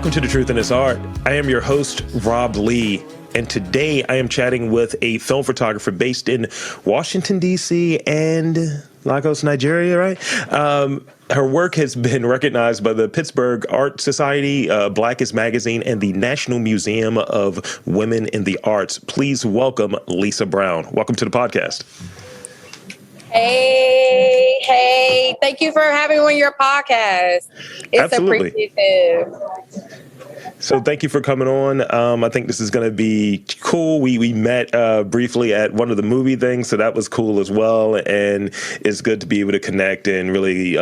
Welcome to The Truth in This Art. I am your host, Rob Lee, and today I am chatting with a film photographer based in Washington, D.C. and Lagos, Nigeria, right? Her work has been recognized by the Pittsburgh Art Society, Blackest Magazine, and the National Museum of Women in the Arts. Please welcome Lisa Brown. Welcome to the podcast. Hey, thank you for having me on your podcast. It's Absolutely. Appreciative. So thank you for coming on. I think this is going to be cool. We met briefly at one of the movie things, so that was cool as well. And it's good to be able to connect and really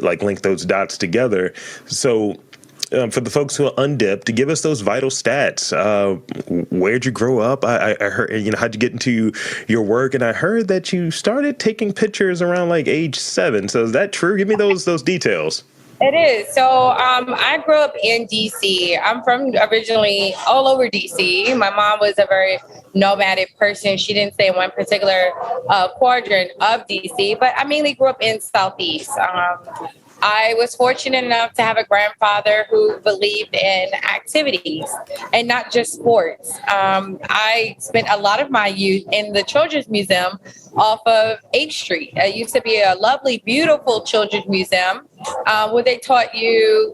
link those dots together. So for the folks who are undipped, to give us those vital stats. Where'd you grow up? I heard, how'd you get into your work? And I heard that you started taking pictures around age 7. So is that true? Give me those details. It is. So I grew up in D.C. I'm from originally all over D.C. My mom was a very nomadic person. She didn't stay in one particular quadrant of D.C., but I mainly grew up in Southeast. I was fortunate enough to have a grandfather who believed in activities and not just sports. I spent a lot of my youth in the Children's Museum off of 8th Street. It used to be a lovely, beautiful children's museum where they taught you,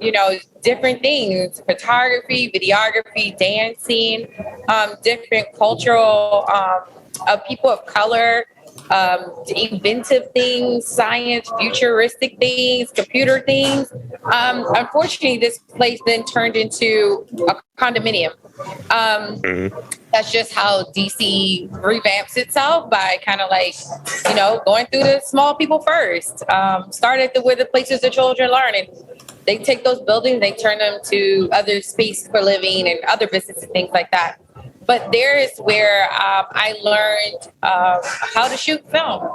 different things, photography, videography, dancing, different cultural people of color, inventive things, science, futuristic things, computer things. Unfortunately, this place then turned into a condominium. That's just how DC revamps itself by kind of going through the small people first. Started where the places the children learn, and they take those buildings, they turn them to other space for living and other businesses and things like that. But there is where I learned how to shoot film,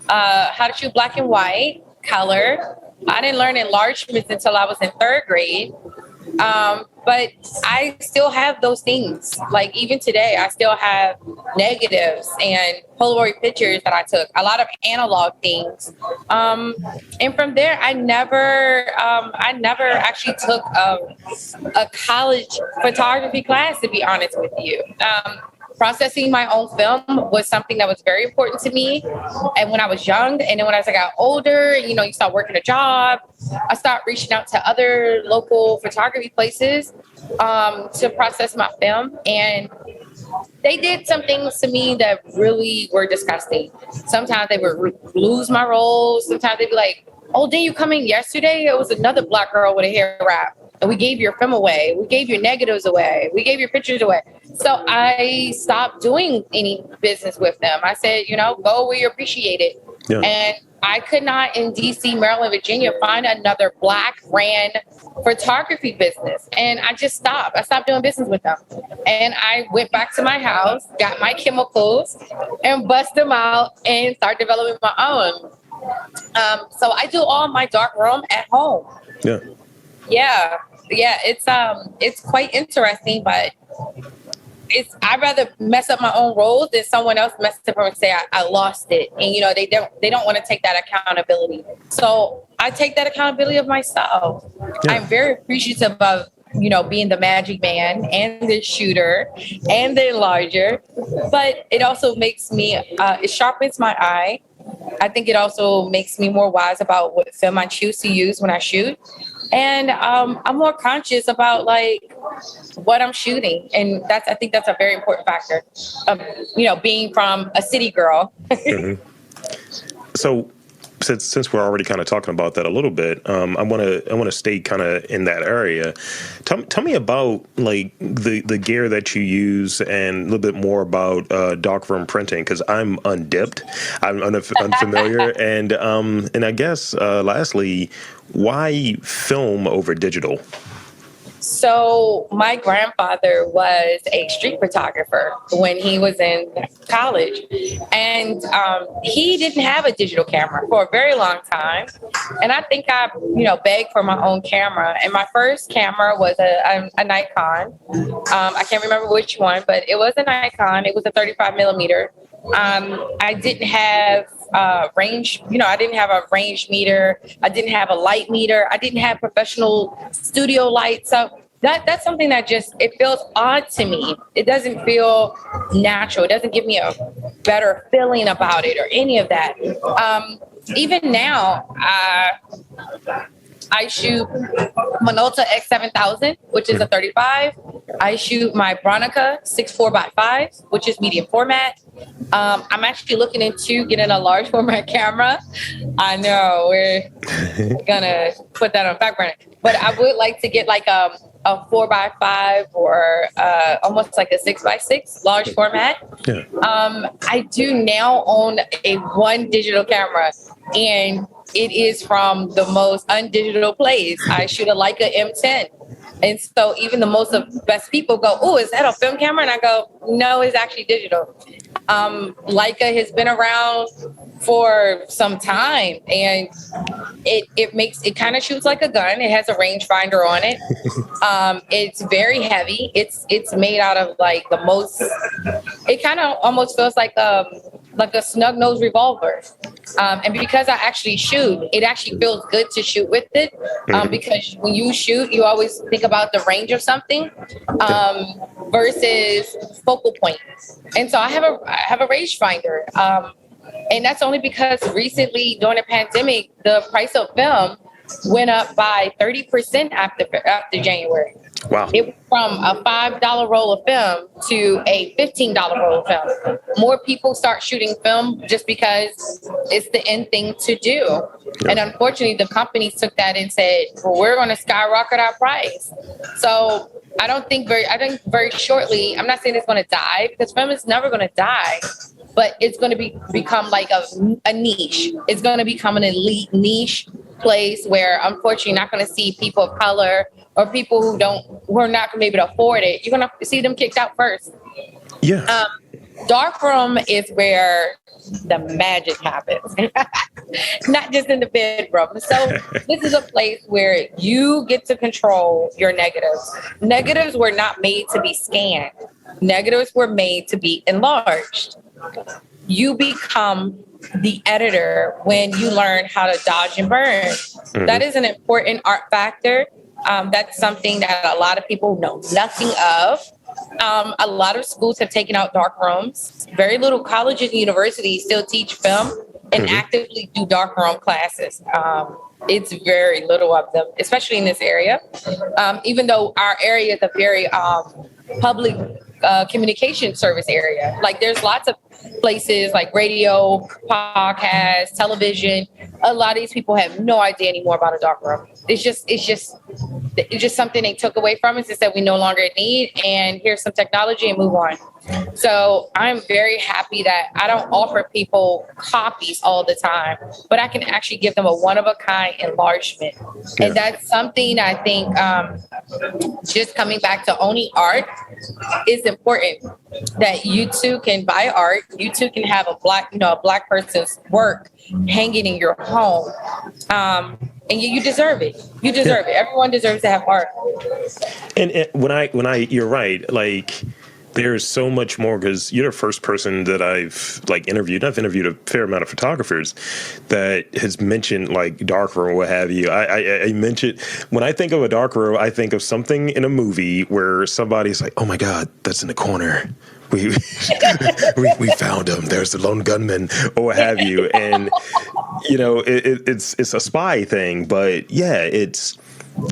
how to shoot black and white, color. I didn't learn enlargements until I was in 3rd grade. But I still have those things. Even today, I still have negatives and Polaroid pictures that I took, a lot of analog things. And from there, I never actually took a college photography class, to be honest with you. Processing my own film was something that was very important to me. And when I was young, and then when I got older, you start working a job, I started reaching out to other local photography places to process my film. And they did some things to me that really were disgusting. Sometimes they would lose my rolls. Sometimes they'd be like, oh, didn't you come in yesterday? It was another black girl with a hair wrap. And we gave your film away. We gave your negatives away. We gave your pictures away. So I stopped doing any business with them. I said, go where you appreciate it. Yeah. And I could not in DC, Maryland, Virginia, find another black ran photography business. And I just stopped. I stopped doing business with them. And I went back to my house, got my chemicals, and bust them out and start developing my own. So I do all my darkroom at home. Yeah, it's quite interesting, but I'd rather mess up my own roles than someone else mess up and say I lost it. And they don't want to take that accountability. So I take that accountability of myself. Yeah. I'm very appreciative of being the magic man and the shooter and the enlarger, but it also makes me it sharpens my eye. I think it also makes me more wise about what film I choose to use when I shoot. And I'm more conscious about what I'm shooting. And I think that's a very important factor of, being from a city girl. Mm-hmm. So since we're already kind of talking about that a little bit, I want to stay kind of in that area. Tell me about the gear that you use and a little bit more about darkroom printing, because I'm undipped, I'm unfamiliar, and I guess lastly, why film over digital? So my grandfather was a street photographer when he was in college, and he didn't have a digital camera for a very long time. And I think I, begged for my own camera. And my first camera was a Nikon. I can't remember which one, but it was a Nikon. It was a 35 millimeter. I didn't have range, I didn't have a range meter. I didn't have a light meter. I didn't have professional studio lights. So that's something that just, it feels odd to me. It doesn't feel natural. It doesn't give me a better feeling about it or any of that. Even now, I shoot Minolta X7000, which is a 35. I shoot my Bronica 6.4x5, which is medium format. I'm actually looking into getting a large format camera. I know we're gonna put that on back burner, but I would like to get like a 4x5 or almost like a 6x6 large format. Yeah. I do now own a one digital camera, and it is from the most undigital place. I shoot a Leica M10. And so even the most of best people go, oh, is that a film camera? And I go, no, it's actually digital. Leica has been around for some time, and it kind of shoots like a gun. It has a rangefinder on it. It's very heavy. It's made out of like the most, it kind of almost feels like a snug nose revolver. And because I actually shoot, it actually feels good to shoot with it. Because when you shoot, you always think about the range of something versus focal point. And so I have a rangefinder. And that's only because recently during the pandemic, the price of film went up by 30% after January. Wow. It went from a $5 roll of film to a $15 roll of film. More people start shooting film just because it's the end thing to do. Yeah. And unfortunately, the companies took that and said, well, we're going to skyrocket our price. So I think very shortly, I'm not saying it's going to die, because film is never going to die, but it's going to become like a niche. It's going to become an elite niche place where, unfortunately, you're not going to see people of color or people who are not going to be able to afford it. You're going to see them kicked out first. Yeah. Darkroom is where the magic happens, not just in the bedroom. So this is a place where you get to control your negatives. Negatives were not made to be scanned. Negatives were made to be enlarged. You become the editor when you learn how to dodge and burn. Mm-hmm. That is an important art factor. That's something that a lot of people know nothing of. A lot of schools have taken out dark rooms. Very little colleges and universities still teach film and actively do darkroom classes. It's very little of them, especially in this area. Even though our area is a very public communication service area. Like there's lots of places like radio, podcasts, television. A lot of these people have no idea anymore about a dark room. It's just something they took away from us and said we no longer need, and here's some technology and move on. So I'm very happy that I don't offer people copies all the time, but I can actually give them a one-of-a-kind enlargement. Yeah. And that's something I think just coming back to owning art is important, that you too can buy art. You too can have a black person's work hanging in your home. And you deserve it. You deserve it. Everyone deserves to have art. And when I, you're right. Like, there's so much more, because you're the first person that I've interviewed. I've interviewed a fair amount of photographers that has mentioned like darkroom or what have you. I mentioned, when I think of a darkroom, I think of something in a movie where somebody's like, oh my God, that's in the corner. We found him. There's the lone gunman or what have you. And, it's a spy thing, but yeah, it's,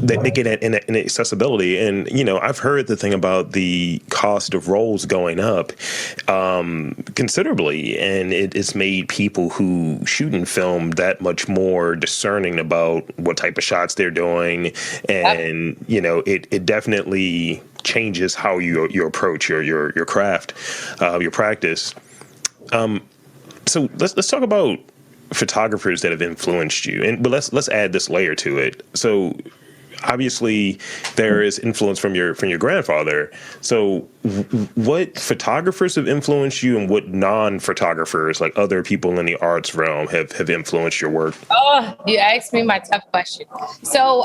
they make it an accessibility. And, I've heard the thing about the cost of rolls going up considerably. And it's made people who shoot and film that much more discerning about what type of shots they're doing. And, it definitely changes how you approach your craft, your practice. So let's talk about photographers that have influenced you. But let's add this layer to it. So obviously there is influence from your grandfather. So what photographers have influenced you, and what non-photographers, like other people in the arts realm, have influenced your work? Oh, you asked me my tough question. So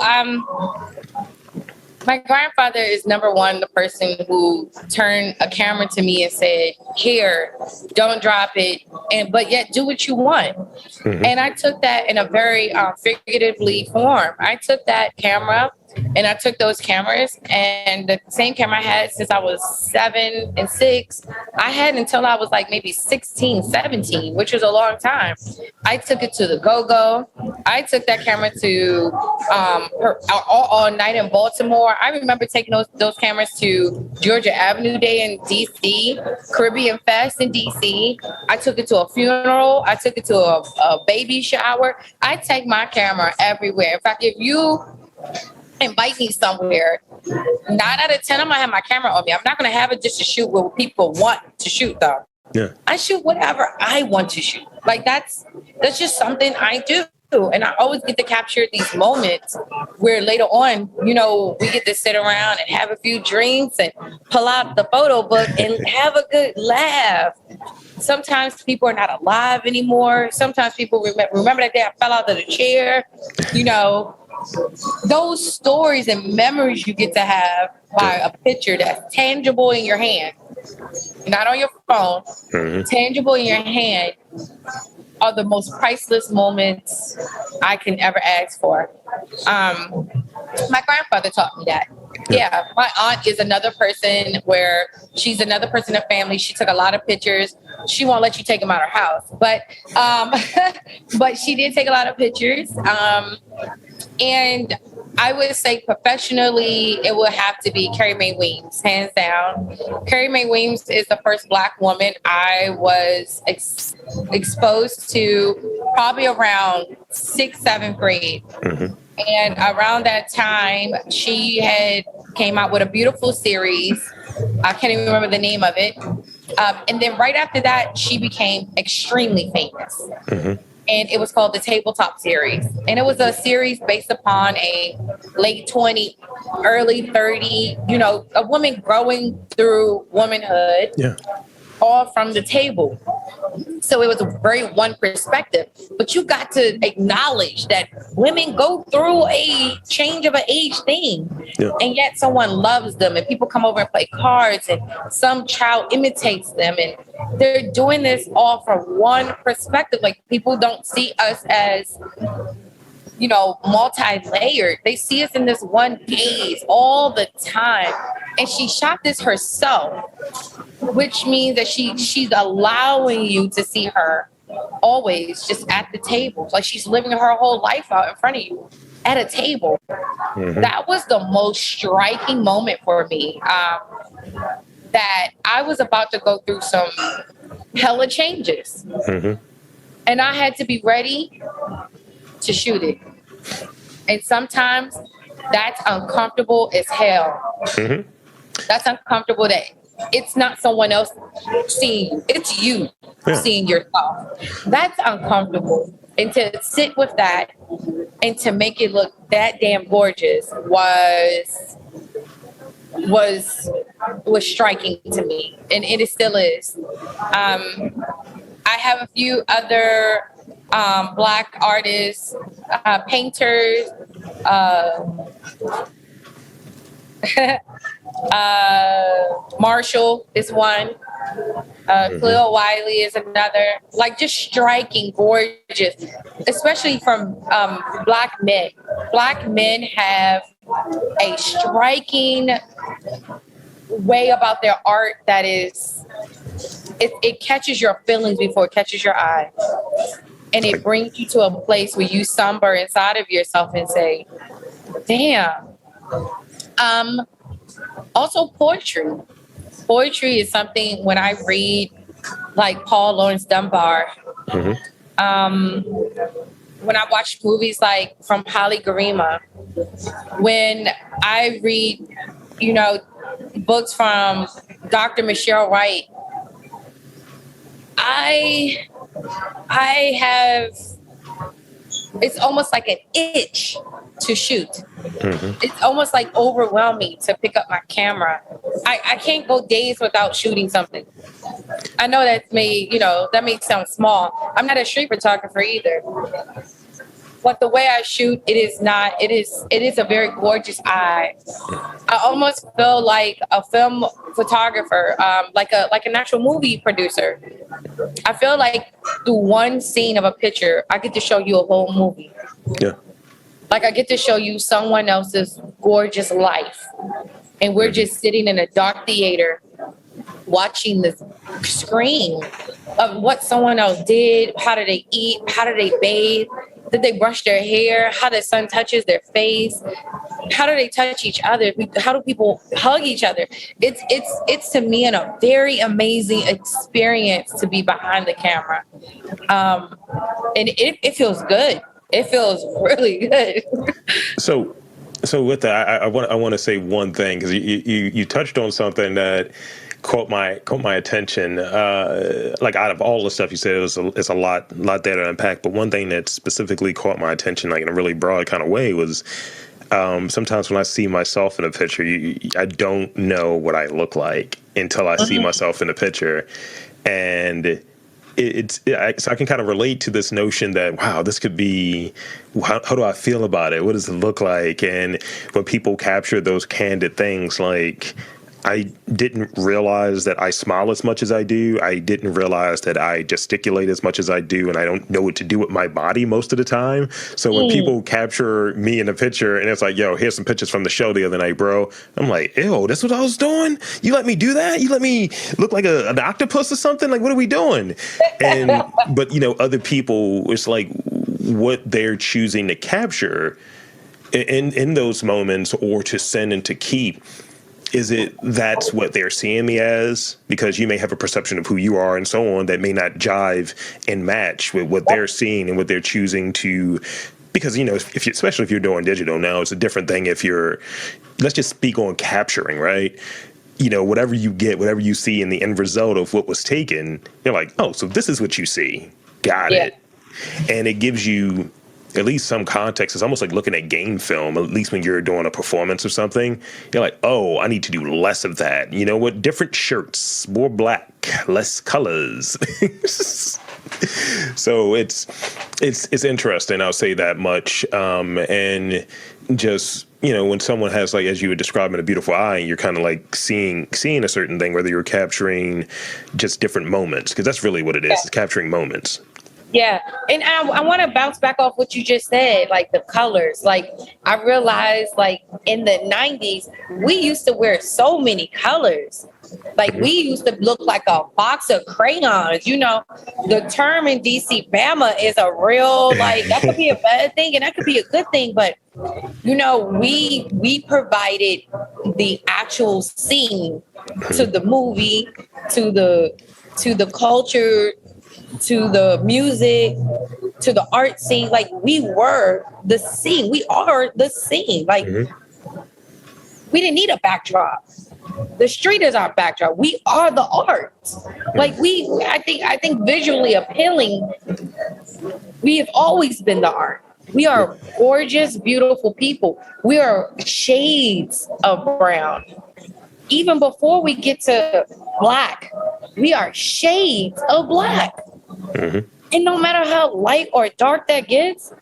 my grandfather is number one, the person who turned a camera to me and said, here, don't drop it, but yet do what you want. Mm-hmm. And I took that in a very figuratively form. I took that camera And I took those cameras, and the same camera I had since I was 7 and 6, I had until I was like maybe 16, 17, which was a long time. I took it to the Go-Go. I took that camera to all night in Baltimore. I remember taking those cameras to Georgia Avenue Day in DC, Caribbean Fest in DC. I took it to a funeral. I took it to a baby shower. I take my camera everywhere. In fact, if you invite me somewhere, 9 out of 10, I'm gonna have my camera on me. I'm not gonna have it just to shoot what people want to shoot, though. Yeah. I shoot whatever I want to shoot. Like that's just something I do. And I always get to capture these moments where later on, you know, we get to sit around and have a few drinks and pull out the photo book and have a good laugh. Sometimes people are not alive anymore. Sometimes people remember that day I fell out of the chair. You know, those stories and memories you get to have by a picture that's tangible in your hand, not on your phone, tangible in your hand, are the most priceless moments I can ever ask for. My grandfather taught me that. Yeah, my aunt is another person where she's another person in the family. She took a lot of pictures. She won't let you take them out of her house, but but she did take a lot of pictures. And I would say professionally, it would have to be Carrie Mae Weems, hands down. Carrie Mae Weems is the first Black woman I was exposed to probably around 6th, 7th grade. And around that time, she had came out with a beautiful series. I can't even remember the name of it. And then right after that, she became extremely famous. And it was called the Tabletop Series. And it was a series based upon a late 20, early 30, you know, a woman growing through womanhood, all from the table. So it was a very one perspective. But you got to acknowledge that women go through a change of an age thing. And yet someone loves them, and people come over and play cards, and some child imitates them, and they're doing this all from one perspective. Like, people don't see us as, you know, multi-layered. They see us in this one gaze all the time. And she shot this herself, which means that she's allowing you to see her always just at the table. Like, she's living her whole life out in front of you at a table. That was the most striking moment for me. That I was about to go through some hella changes. And I had to be ready to shoot it. And sometimes that's uncomfortable as hell. That's uncomfortable that it's not someone else seeing you. It's you seeing yourself. That's uncomfortable. And to sit with that and to make it look that damn gorgeous was striking to me, and it still is. I have a few other Black artists, painters, Marshall is one, Cleo Wiley is another. Like, just striking, gorgeous, especially from Black men. Black men have a striking way about their art that is, it catches your feelings before it catches your eye. And it brings you to a place where you somber inside of yourself and say, damn. Also poetry. Poetry is something, when I read like Paul Laurence Dunbar, when I watch movies like from Holly Garima, when I read, you know, books from Dr. Michelle Wright, I have, it's almost like an itch to shoot. It's almost like overwhelming to pick up my camera. I can't go days without shooting something. I know that may sound small. I'm not a street photographer either. But the way I shoot, it is a very gorgeous eye. I almost feel like a film photographer, like an actual movie producer. I feel like through one scene of a picture, I get to show you a whole movie. Like I get to show you someone else's gorgeous life. And we're just sitting in a dark theater watching this screen of what someone else did. How do they eat? How do they bathe? Did they brush their hair? How the sun touches their face? How do they touch each other? How do people hug each other? It's to me a very amazing experience to be behind the camera. And it feels good. It feels really good. So with that, I want to say one thing, because you touched on something that caught my attention. Like out of all the stuff you said, it's a lot there to unpack. But one thing that specifically caught my attention, like in a really broad kind of way, was sometimes when I see myself in a picture, I don't know what I look like until I see myself in a picture, and so I can kind of relate to this notion that, wow, this could be, how do I feel about it? What does it look like? And when people capture those candid things, like, I didn't realize that I smile as much as I do. I didn't realize that I gesticulate as much as I do, and I don't know what to do with my body most of the time. So when people capture me in a picture and it's like, yo, here's some pictures from the show the other night, bro. I'm like, ew, that's what I was doing? You let me do that? You let me look like an octopus or something? Like, what are we doing? And but, other people, it's like what they're choosing to capture in those moments, or to send and to keep. Is it that's what they're seeing me as? Because you may have a perception of who you are and so on that may not jive and match with what they're seeing and what they're choosing to. Because, especially if you're doing digital now, it's a different thing if you're, let's just speak on capturing, right? Whatever you get, whatever you see in the end result of what was taken, you're like, oh, so this is what you see. Got it. And it gives you at least some context. It's almost like looking at game film, at least when you're doing a performance or something. You're like, oh, I need to do less of that. You know what? Different shirts, more black, less colors. So it's interesting. I'll say that much. And just, when someone has, like, as you were describing, a beautiful eye, and you're kind of like seeing a certain thing, whether you're capturing just different moments, because that's really what it is. It's capturing moments. Yeah. And I want to bounce back off what you just said, like the colors. Like, I realized, like, in the 90s, we used to wear so many colors. Like, we used to look like a box of crayons. The term in DC, Bama, is a real, like, that could be a bad thing and that could be a good thing. But, we provided the actual scene to the movie, to the culture, to the music, to the art scene. Like, we were the scene. We are the scene. Like, we didn't need a backdrop. The street is our backdrop. We are the art. Like, I think visually appealing, we have always been the art. We are gorgeous, beautiful people. We are shades of brown. Even before we get to black, we are shades of black. And no matter how light or dark that gets,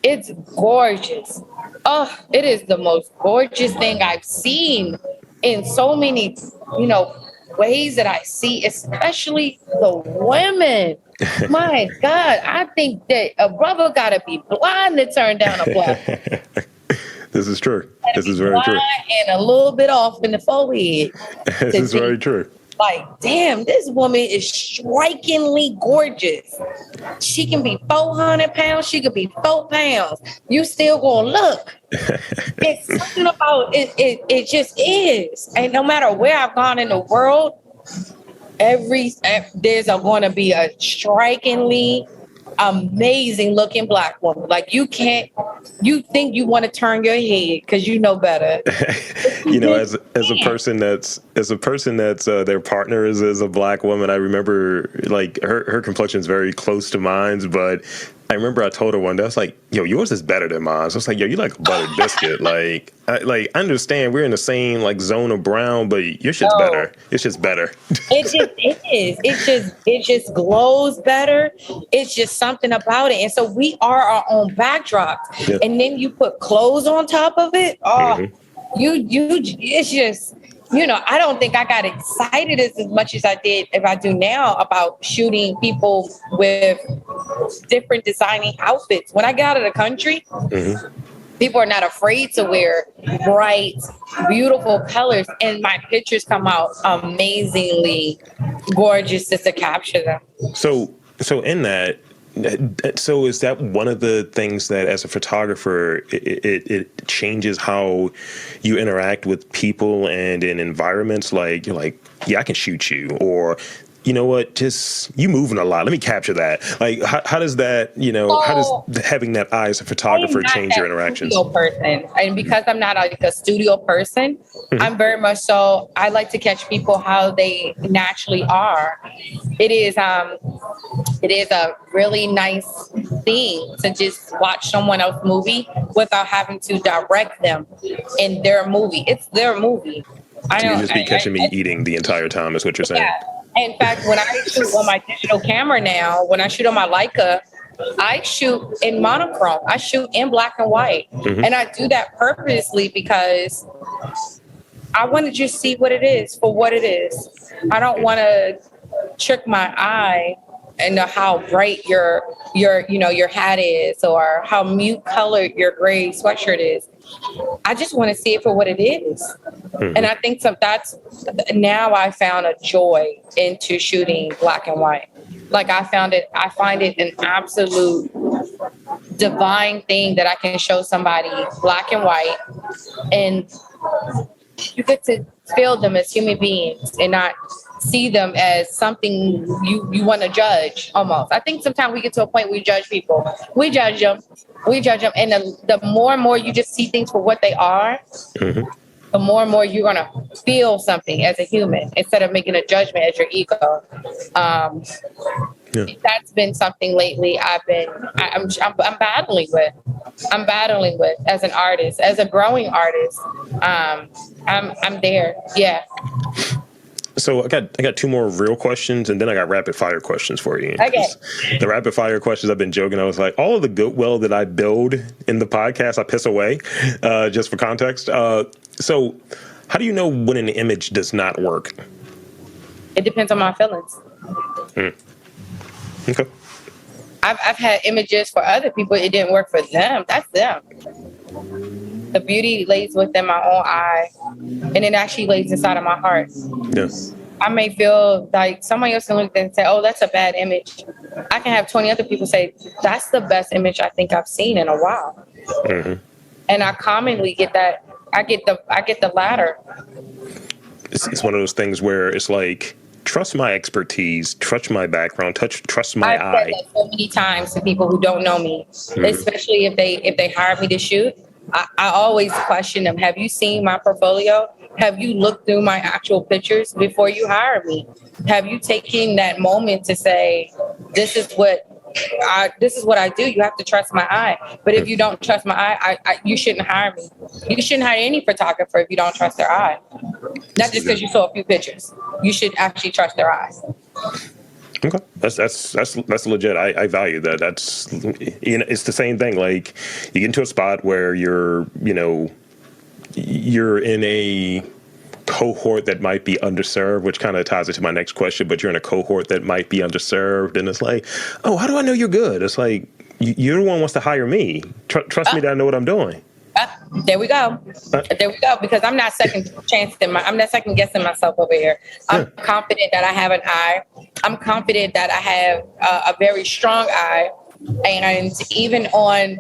it's gorgeous. Oh, it is the most gorgeous thing I've seen in so many, ways that I see, especially the women. My God, I think that a brother gotta be blind to turn down a black. This is true. This is very true. And a little bit off in the forehead. This is very true. Like, damn, this woman is strikingly gorgeous. She can be 400 pounds. She could be 4 pounds. You still gonna look. It's something about it. It just is. And no matter where I've gone in the world, there's going to be a strikingly amazing looking black woman. Like, you think you want to turn your head because you know better. As a person that's their partner is a black woman, I remember, like, her complexion is very close to mine, but I remember I told her one day, I was like, yo, yours is better than mine. So I was like, yo, you like a buttered biscuit. I understand we're in the same, like, zone of brown, but your shit's better. It's just better. It just glows better. It's just something about it. And so we are our own backdrop. Yeah. And then you put clothes on top of it. Oh, it's just, I don't think I got excited as much as I did, if I do now, about shooting people with different designing outfits. When I got out of the country, People are not afraid to wear bright, beautiful colors, and my pictures come out amazingly gorgeous just to capture them. So in that, so is that one of the things that as a photographer, it changes how you interact with people and in environments? Like, you're like, yeah, I can shoot you, or you know what, just you moving a lot, let me capture that. Like, how does that, how does having that eye as a photographer change your interactions? Studio person, and because I'm not like a studio person, I'm very much so, I like to catch people how they naturally are. It is a really nice thing to just watch someone else's movie without having to direct them in their movie. It's their movie. So you just be catching me eating the entire time, is what you're saying? Yeah. In fact, when I shoot on my digital camera now, when I shoot on my Leica, I shoot in monochrome. I shoot in black and white. And I do that purposely because I want to just see what it is for what it is. I don't want to trick my eye into how bright your hat is, or how mute colored your gray sweatshirt is. I just want to see it for what it is. And I think that's now I found a joy into shooting black and white. Like I find it an absolute divine thing that I can show somebody black and white, and you get to feel them as human beings and not see them as something you want to judge almost. I think sometimes we get to a point where we judge people. We judge them. And the more and more you just see things for what they are, the more and more you're going to feel something as a human instead of making a judgment as your ego. That's been something lately I'm battling with. I'm battling with as an artist, as a growing artist. I'm there. Yeah. So I got two more real questions, and then I got rapid fire questions for you. Okay. The rapid fire questions, I've been joking. I was like, all of the goodwill that I build in the podcast, I piss away, just for context. So how do you know when an image does not work? It depends on my feelings. Okay. I've had images for other people. It didn't work for them. That's them. The beauty lays within my own eye, and it actually lays inside of my heart. Yes. I may feel like somebody else can look at it and say, oh, that's a bad image. I can have 20 other people say, that's the best image I think I've seen in a while. And I commonly get that. I get the latter. It's one of those things where it's like, trust my expertise, trust my background, trust my eye. I've said that so many times to people who don't know me, especially if they hire me to shoot. I always question them. Have you seen my portfolio? Have you looked through my actual pictures before you hire me? Have you taken that moment to say, this is what I do? You have to trust my eye. But if you don't trust my eye, you shouldn't hire me. You shouldn't hire any photographer if you don't trust their eye. Not just because you saw a few pictures. You should actually trust their eyes. Okay, that's legit. I value that. That's, it's the same thing. Like, you get into a spot where you're in a cohort that might be underserved, which kind of ties into my next question. But you're in a cohort that might be underserved, and it's like, oh, how do I know you're good? It's like, you're the one who wants to hire me. Trust me that I know what I'm doing. There we go. Because I'm not second guessing myself over here. I'm confident that I have an eye. I'm confident that I have a very strong eye. And even on,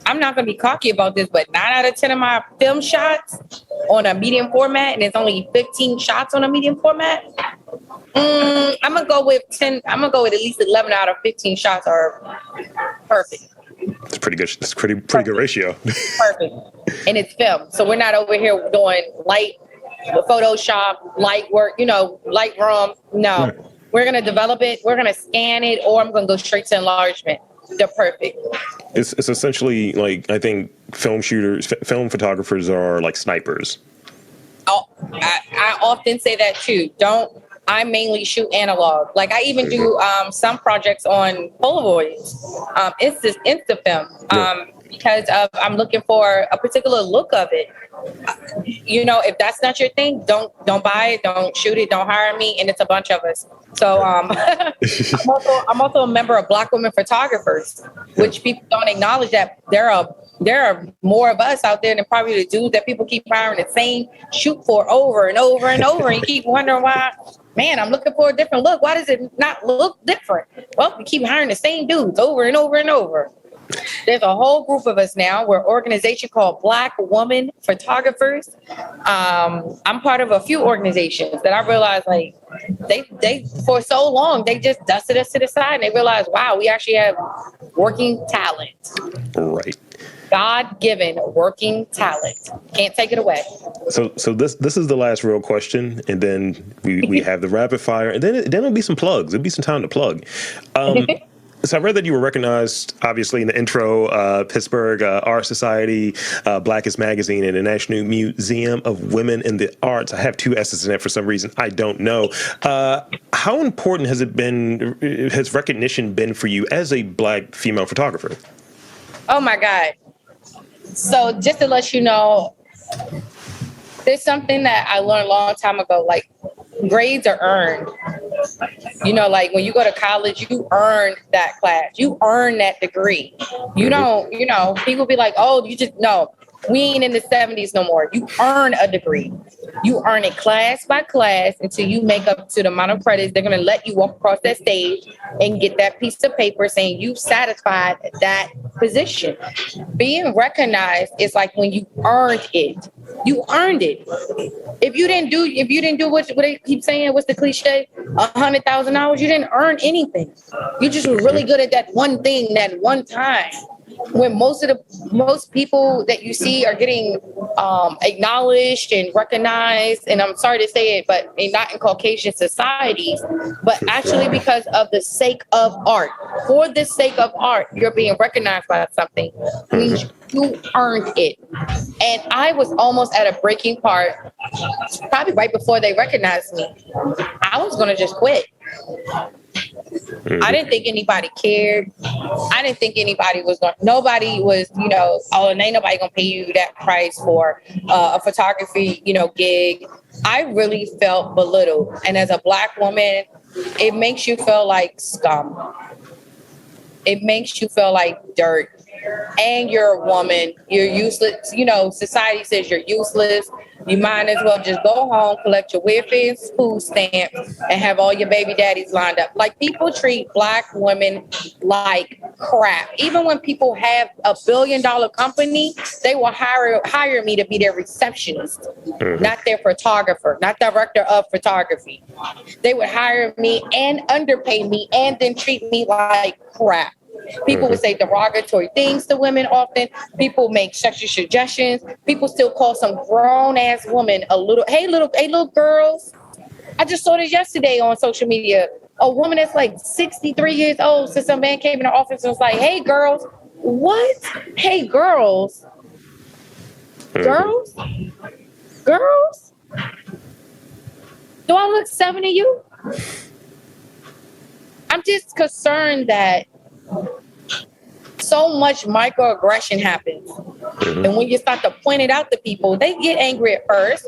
I'm not going to be cocky about this, but 9 out of 10 of my film shots on a medium format, and it's only 15 shots on a medium format. I'm going to go with 10. I'm going to go with at least 11 out of 15 shots are perfect. It's pretty good. It's pretty good ratio. Perfect. And it's film. So we're not over here doing light Photoshop, light work, Lightroom. No, we're going to develop it. We're going to scan it, or I'm going to go straight to enlargement. They're perfect. It's essentially like, I think film photographers are like snipers. Oh, I often say that too. I mainly shoot analog. Like, I even do some projects on Polaroids. It's just Instafilm. because I'm looking for a particular look of it. If that's not your thing, don't buy it, don't shoot it, don't hire me. And it's a bunch of us. So I'm also a member of Black Women Photographers, which people don't acknowledge that there are more of us out there than probably the dudes that people keep hiring the same shoot for over and over and over. And you keep wondering why, man, I'm looking for a different look. Why does it not look different? Well, we keep hiring the same dudes over and over and over. There's a whole group of us now. We're an organization called Black Woman Photographers. I'm part of a few organizations that I realized, like, they for so long, they just dusted us to the side and they realized, wow, we actually have working talent. Right. God-given working talent. Can't take it away. So this is the last real question, and then we have the rapid fire, and then there'll be some plugs. There'll be some time to plug. So I read that you were recognized, obviously, in the intro, Pittsburgh Art Society, Blackest Magazine, and the National Museum of Women in the Arts. I have two S's in it for some reason. I don't know. How important has recognition been for you as a Black female photographer? Oh, my God. So just to let you know, there's something that I learned a long time ago, like grades are earned. Like when you go to college, you earn that class. You earn that degree. You don't, people be like, oh, no, we ain't in the 70s no more. You earn a degree. You earn it class by class until you make up to the amount of credits they're going to let you walk across that stage and get that piece of paper saying you satisfied that position. Being recognized is like when you earned it. You earned it. If you didn't do what they keep saying, what's the cliche? 100,000 hours, you didn't earn anything. You just were really good at that one thing, that one time. When most people that you see are getting acknowledged and recognized, and I'm sorry to say it, but not in Caucasian societies, but actually because of the sake of art. For the sake of art, you're being recognized by something. Means you earned it. And I was almost at a breaking part, probably right before they recognized me. I was going to just quit. I didn't think anybody cared. I didn't think nobody was, oh, and ain't nobody gonna pay you that price for a photography, gig. I really felt belittled. And as a Black woman, it makes you feel like scum. It makes you feel like dirt. And you're a woman, you're useless. Society says you're useless. You might as well just go home, collect your welfare and food stamps, and have all your baby daddies lined up. Like, people treat Black women like crap. Even when people have a $1 billion company, they will hire me to be their receptionist, not their photographer, not director of photography. They would hire me and underpay me and then treat me like crap. People would say derogatory things to women often. People make sexual suggestions. People still call some grown-ass woman hey, little girls. I just saw this yesterday on social media. A woman that's like 63 years old, since some man came in her office and was like, hey, girls. What? Hey, girls. Girls? Girls? Do I look 7 to you? I'm just concerned that so much microaggression happens. And when you start to point it out to people, they get angry at first.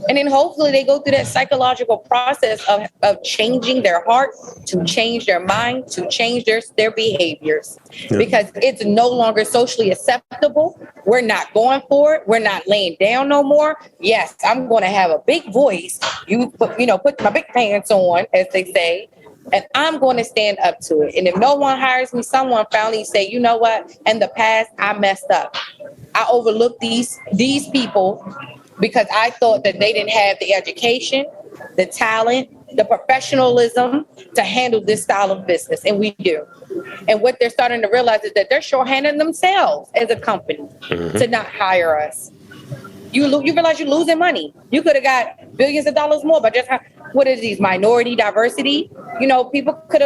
And then hopefully they go through that psychological process of changing their heart, to change their mind, to change their behaviors. Because it's no longer socially acceptable. We're not going for it. We're not laying down no more. Yes, I'm going to have a big voice. Put my big pants on, as they say. And I'm going to stand up to it. And if no one hires me, someone finally say, you know what? In the past, I messed up. I overlooked these people because I thought that they didn't have the education, the talent, the professionalism to handle this style of business. And we do. And what they're starting to realize is that they're shorthanding themselves as a company to not hire us. You realize you're losing money. You could have got billions of dollars more, but just what is these minority diversity? People could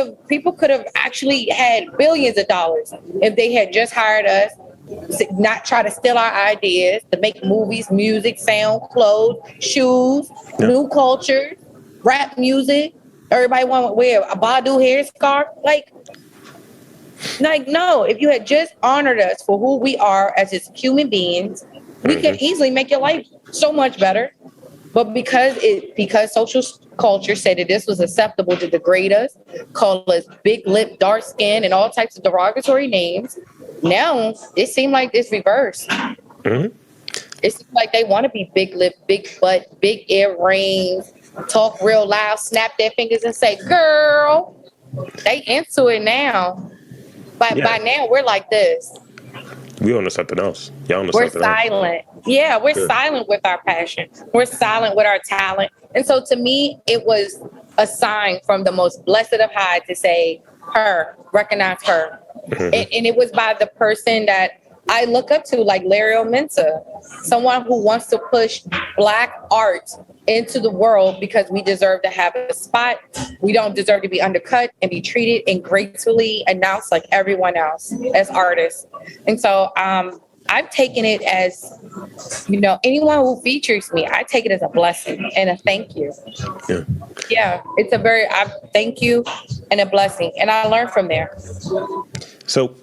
have actually had billions of dollars if they had just hired us, not try to steal our ideas, to make movies, music, sound, clothes, shoes, new cultures, rap music. Everybody want to wear a Badu hair scarf. Like, Like, no, if you had just honored us for who we are as just human beings, we could easily make your life so much better. But because social culture said that this was acceptable to degrade us, call us big lip, dark skin, and all types of derogatory names, now it seemed like it's reversed. It seems like they want to be big lip, big butt, big earrings, talk real loud, snap their fingers and say, girl. They into it now. But by now, we're like this. We on to something else. Y'all on to We're something else. silent. Yeah, we're silent with our passion. We're silent with our talent. And so to me, it was a sign from the most blessed of high to say, her, recognize her. And it was by the person that I look up to, like Larry Minta, someone who wants to push Black art into the world because we deserve to have a spot. We don't deserve to be undercut and be treated and gracefully announced like everyone else as artists. And so I've taken it as, anyone who features me, I take it as a blessing and a thank you. Yeah, it's I thank you and a blessing. And I learned from there. So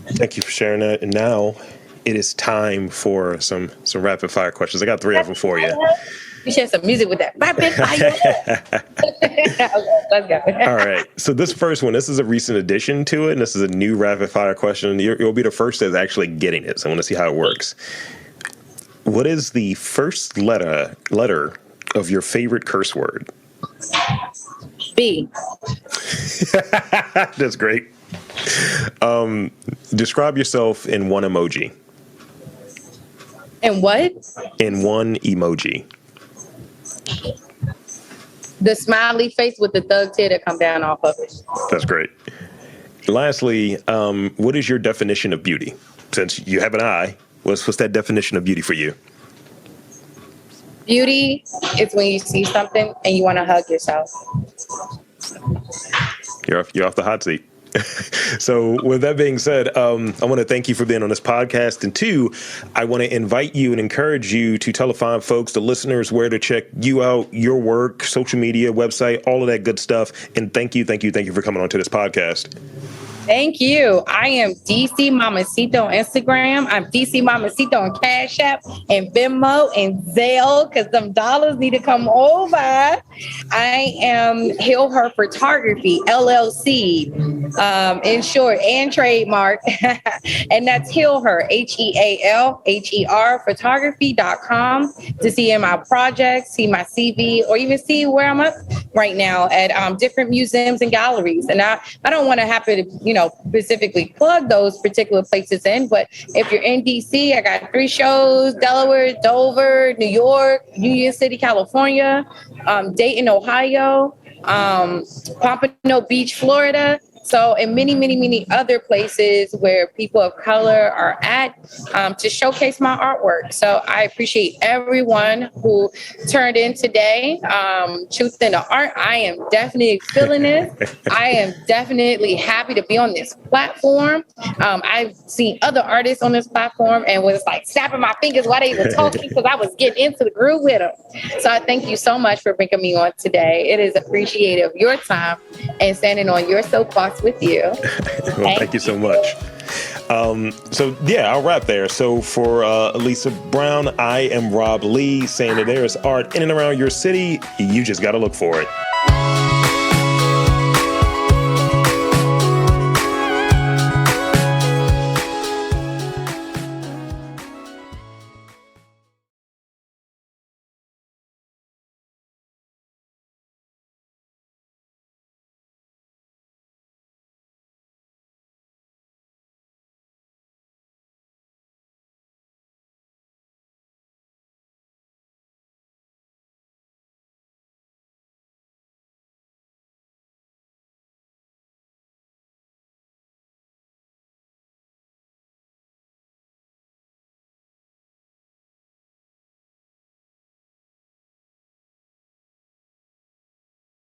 thank you for sharing that. And now it is time for some rapid fire questions. I got 3 of them for you. You should have some music with that. Rapid fire. Okay, let's go. All right. So this first one, this is a recent addition to it, and this is a new rapid fire question. You'll be the first that's actually getting it. So I want to see how it works. What is the first letter of your favorite curse word? B. That's great. Describe yourself in one emoji. In what? In one emoji. The smiley face with the thug tear that come down off of it. That's great. Lastly, what is your definition of beauty? Since you have an eye, what's that definition of beauty for you? Beauty is when you see something and you want to hug yourself. You're off the hot seat. So with that being said, I want to thank you for being on this podcast. And 2, I want to invite you and encourage you to tell the fine folks, the listeners, where to check you out, your work, social media, website, all of that good stuff. And thank you for coming on to this podcast. Thank you. I am DC Mamacito on Instagram. I'm DC Mamacito on Cash App and Venmo and Zelle because them dollars need to come over. I am Heal Her Photography, LLC, in short, and trademark. And that's Heal Her, HEALHER photography.com to see my projects, see my CV, or even see where I'm up right now at different museums and galleries. And I don't want to have to, specifically plug those particular places in. But if you're in DC, I got 3 shows: Delaware, Dover, New York, Union City, California, Dayton, Ohio, Pompano Beach, Florida. So, and many, many, many other places where people of color are at to showcase my artwork. So I appreciate everyone who turned in today. Truth in the Art, I am definitely feeling this. I am definitely happy to be on this platform. I've seen other artists on this platform and was like snapping my fingers while they were talking because I was getting into the groove with them. So I thank you so much for bringing me on today. It is appreciative of your time and standing on your soapbox with you. Well, thank you so much. I'll wrap there. So for Lisa Brown, I am Rob Lee saying that there is art in and around your city. You just got to look for it.